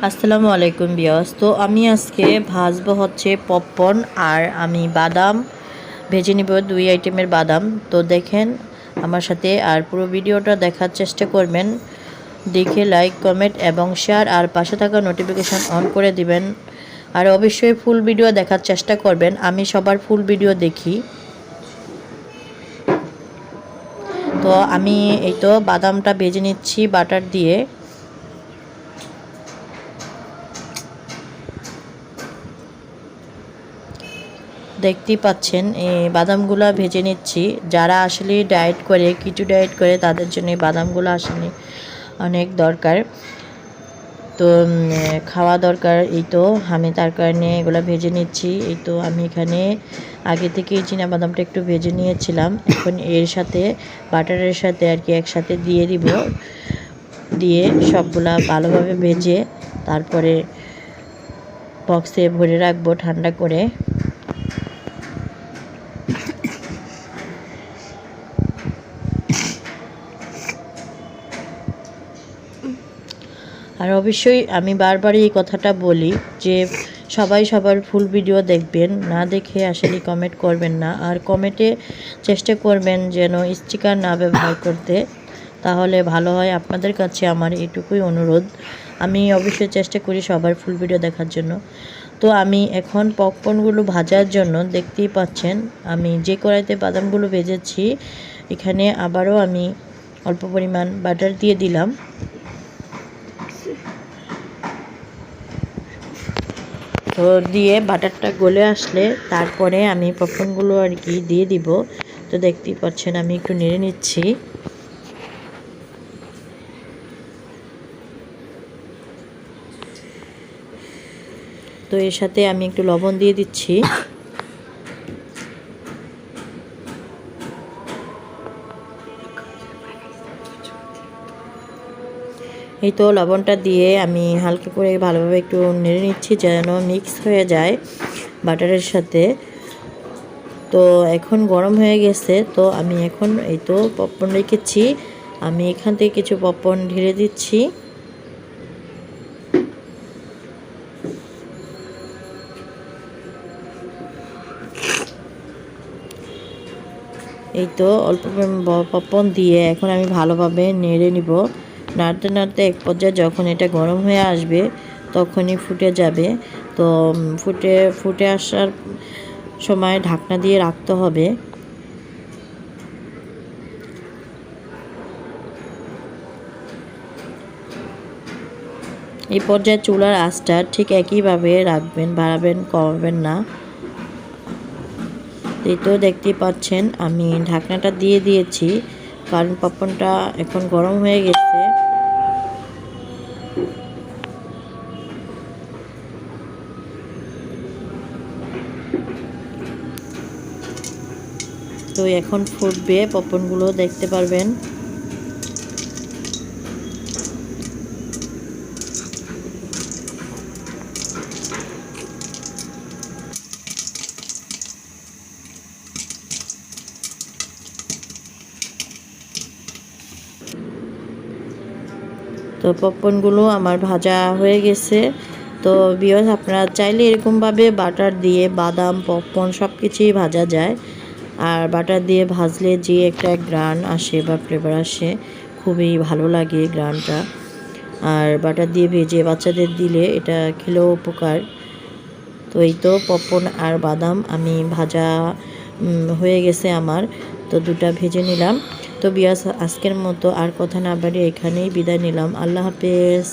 আসসালামু আলাইকুম বিয়াস। তো আমি আজকে ভাজবো হচ্ছে পপকর্ন, আর আমি বাদাম ভেজে নিব, 2 আইটেমের বাদাম। তো দেখেন আমার সাথে, আর পুরো ভিডিওটা দেখার চেষ্টা করবেন। দেখে লাইক, কমেন্ট এবং শেয়ার, আর পাশে থাকা নোটিফিকেশান অন করে দিবেন। আর অবশ্যই ফুল ভিডিও দেখার চেষ্টা করবেন, আমি সবার ফুল ভিডিও দেখি। তো আমি এই তো বাদামটা ভেজে নিচ্ছি বাটার দিয়ে। দেখতেই পাচ্ছেন এই বাদামগুলো ভেজে নিচ্ছি। যারা আসলে ডায়েট করে, কিটো ডায়েট করে, তাদের জন্য এই বাদামগুলো আসলে অনেক দরকার। তো খাওয়া দরকার। এই তো আমি তার কারণে এগুলো ভেজে নিচ্ছি। এই তো আমি এখানে আগে থেকেই বাদামটা একটু ভেজে নিয়েছিলাম। এখন এর সাথে বাটারের সাথে আর কি একসাথে দিয়ে দিব। দিয়ে সবগুলা ভালোভাবে ভেজে তারপরে বক্সে ভরে রাখবো ঠান্ডা করে। আর অবশ্যই আমি বারবারই এই কথাটা বলি যে সবাই সবার ফুল ভিডিও দেখবেন, না দেখে আসলে কমেন্ট করবেন না। আর কমেন্টে চেষ্টা করবেন যেন স্টিকার না ব্যবহার করতে, তাহলে ভালো হয়। আপনাদের কাছে আমার এটুকুই অনুরোধ। আমি অবশ্যই চেষ্টা করি সবার ফুল ভিডিও দেখার জন্য। তো আমি এখন পপকর্নগুলো ভাজার জন্য দেখতেই পাচ্ছেন আমি যে কড়াইতে বাদামগুলো ভেজেছি, এখানে আবারও আমি অল্প পরিমাণ বাটার দিয়ে দিলাম। তো দিয়ে বাটারটা গলে আসলে তারপরে আমি পপকর্নগুলো আর কি দিয়ে দিব। তো দেখতেই পাচ্ছেন আমি একটু নেড়ে নিচ্ছি। তো এর সাথে আমি একটু লবণ দিয়ে দিচ্ছি। এই তো লবণটা দিয়ে আমি হালকা করে ভালোভাবে একটু নেড়ে নিচ্ছি যেন মিক্স হয়ে যায় বাটারের সাথে। তো এখন গরম হয়ে গেছে। তো আমি এখন এই তো পপকর্ন রেখেছি, আমি এখান থেকে কিছু পপকর্ন ঢেলে দিচ্ছি। এই তো অল্প পপকর্ন দিয়ে এখন আমি ভালোভাবে নেড়ে নিব। নাড়তে নাড়তে এক পর্যায়ে যখন এটা গরম হয়ে আসবে তখনই ফুটে যাবে। তো ফুটে আসার সময় ঢাকনা দিয়ে রাখতে হবে। এই পর্যায়ে চুলার আঁচটা ঠিক একইভাবে রাখবেন, বাড়াবেন কমাবেন না। এই তো দেখতেই পাচ্ছেন আমি ঢাকনাটা দিয়ে দিয়েছি, কারণ পপকর্নটা এখন গরম হয়ে গেছে। তো এখন ফুটবে, পপকর্নগুলো দেখতে পারবেন। তো পপকর্নগুলো আমার ভাজা হয়ে গেছে। তো ভিউয়ার্স, আপনারা চাইলে এরকমভাবে বাটার দিয়ে বাদাম, পপকর্ন সব কিছুই ভাজা যায়। আর বাটার দিয়ে ভাজলে যে একটা গ্রান আসে বা ফ্লেভার আসে, খুবই ভালো লাগে গ্রানটা। আর বাটার দিয়ে ভেজে বাচ্চাদের দিলে এটা খেলেও উপকার। তো এই তো পপকর্ন আর বাদাম আমি ভাজা হয়ে গেছে আমার। তো দুটা ভেজে নিলাম। তো বিয়াস, আজকের মতো আর কথা না বাড়িয়ে এখানেই বিদায় নিলাম। আল্লাহ হাফেজ।